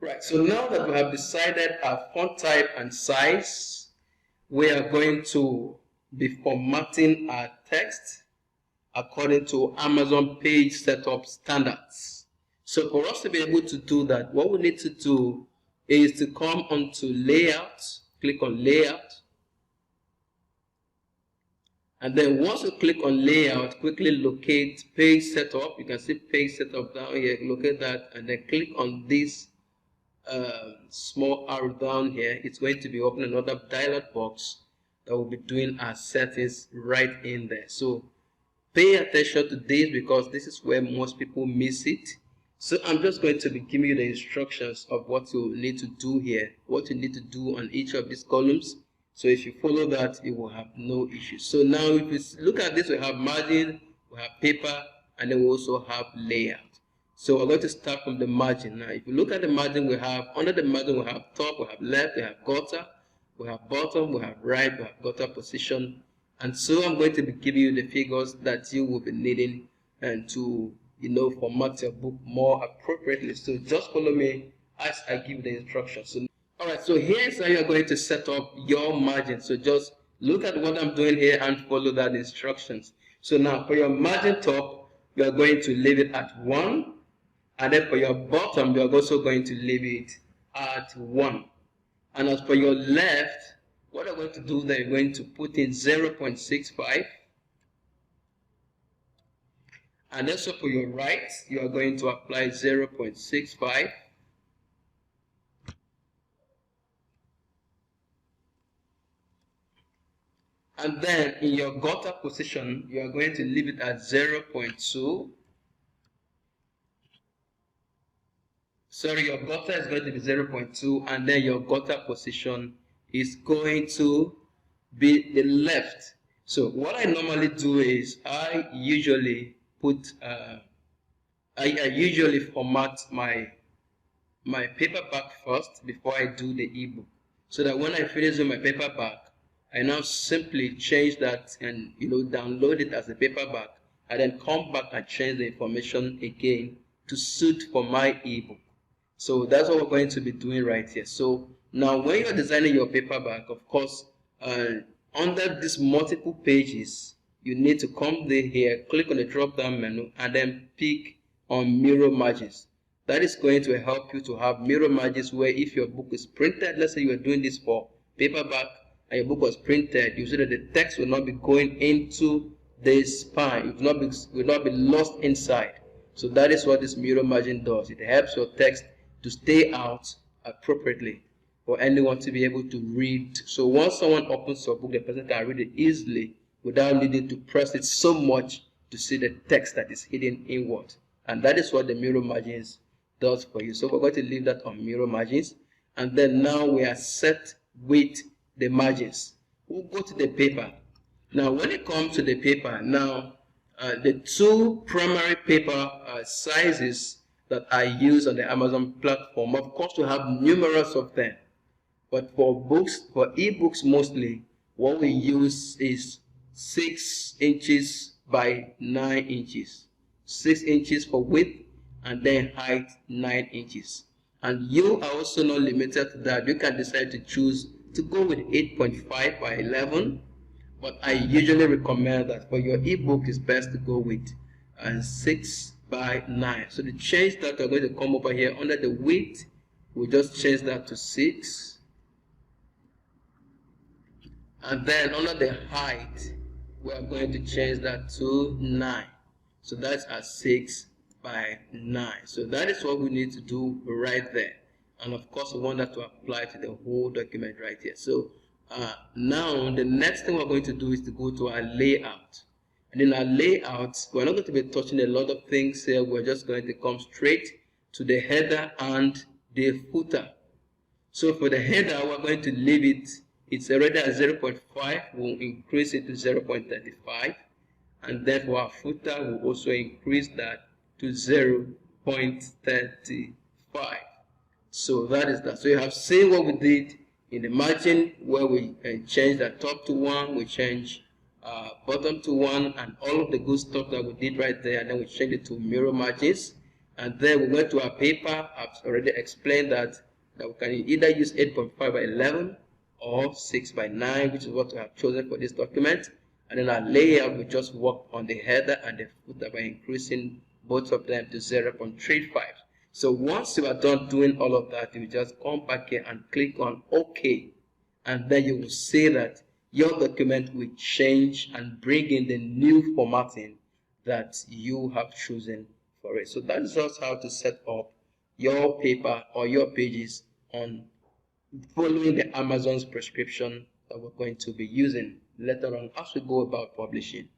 Right, so now that we have decided our font type and size, we are going to be formatting our text according to Amazon page setup standards. So for us to be able to do that, what we need to do is to come onto layout, click on layout, and then once you click on layout, quickly locate page setup. You can see page setup down here, locate that, and then click on this small arrow down here. It's going to be opening another dialog box that will be doing our settings right in there. So pay attention to this because this is where most people miss it. So I'm just going to be giving you the instructions of what you need to do here, what you need to do on each of these columns. So if you follow that, you will have no issues. So now if you look at this, we have margin, we have paper, and then we also have layout. So we're going to start from the margin. Now if you look at the margin, we have under the margin, we have top, we have left, we have gutter, we have bottom, we have right, we have gutter position. And so I'm going to be giving you the figures that you will be needing and to format your book more appropriately. So just follow me as I give the instructions. So, alright, so here's how you're going to set up your margin. So just look at what I'm doing here and follow that instructions. So now for your margin top, you are going to leave it at 1. And then for your bottom, you are also going to leave it at 1. And as for your left, what I'm going to do then, you're going to put in 0.65. And also for your right, you are going to apply 0.65. And then in your gutter position, you are going to leave it at 0.2. Sorry, your gutter is going to be 0.2, and then your gutter position is going to be the left. So what I normally do is I usually put I usually format my paperback first before I do the ebook, so that when I finish with my paperback, I now simply change that and download it as a paperback, and then come back and change the information again to suit for my ebook. So that's what we're going to be doing right here. So now when you're designing your paperback, of course, under these multiple pages, you need to come there here, click on the drop down menu, and then pick on mirror margins. That is going to help you to have mirror margins where if your book is printed, let's say you are doing this for paperback and your book was printed, you see that the text will not be going into the spine. It will not be lost inside. So that is what this mirror margin does. It helps your text to stay out appropriately for anyone to be able to read. So once someone opens your book, the person can read it easily without needing to press it so much to see the text that is hidden inward. And that is what the mirror margins does for you. So we're going to leave that on mirror margins. And then now we are set with the margins. We'll go to the paper. Now when it comes to the paper, now the two primary paper sizes that I use on the Amazon platform, of course we have numerous of them, but for books, for ebooks mostly, what we use is 6 inches by 9 inches, 6 inches for width, and then height 9 inches. And you are also not limited to that. You can decide to choose to go with 8.5 by 11, but I usually recommend that for your ebook it's best to go with 6 by 9. So to change that, we're going to come over here under the width. We'll just change that to 6, and then under the height we are going to change that to 9. So that's at 6 by 9. So that is what we need to do right there. And of course we want that to apply to the whole document right here. So now the next thing we're going to do is to go to our layout. And in our layout, we're not going to be touching a lot of things here. We're just going to come straight to the header and the footer. So for the header, we're going to leave it. It's already at 0.5. We'll increase it to 0.35. And then for our footer, we'll also increase that to 0.35. So that is that. So you have seen what we did in the margin, where we changed the top to 1, we changed bottom to 1, and all of the good stuff that we did right there, and then we changed it to mirror margins. And then we went to our paper. I've already explained that we can either use 8.5 by 11 or 6 by 9, which is what we have chosen for this document. And then our layout, we just work on the header and the footer by increasing both of them to 0.35. So once you are done doing all of that, you just come back here and click on OK. And then you will see that your document will change and bring in the new formatting that you have chosen for it. So that is just how to set up your paper or your pages on following the Amazon's prescription that we're going to be using later on as we go about publishing.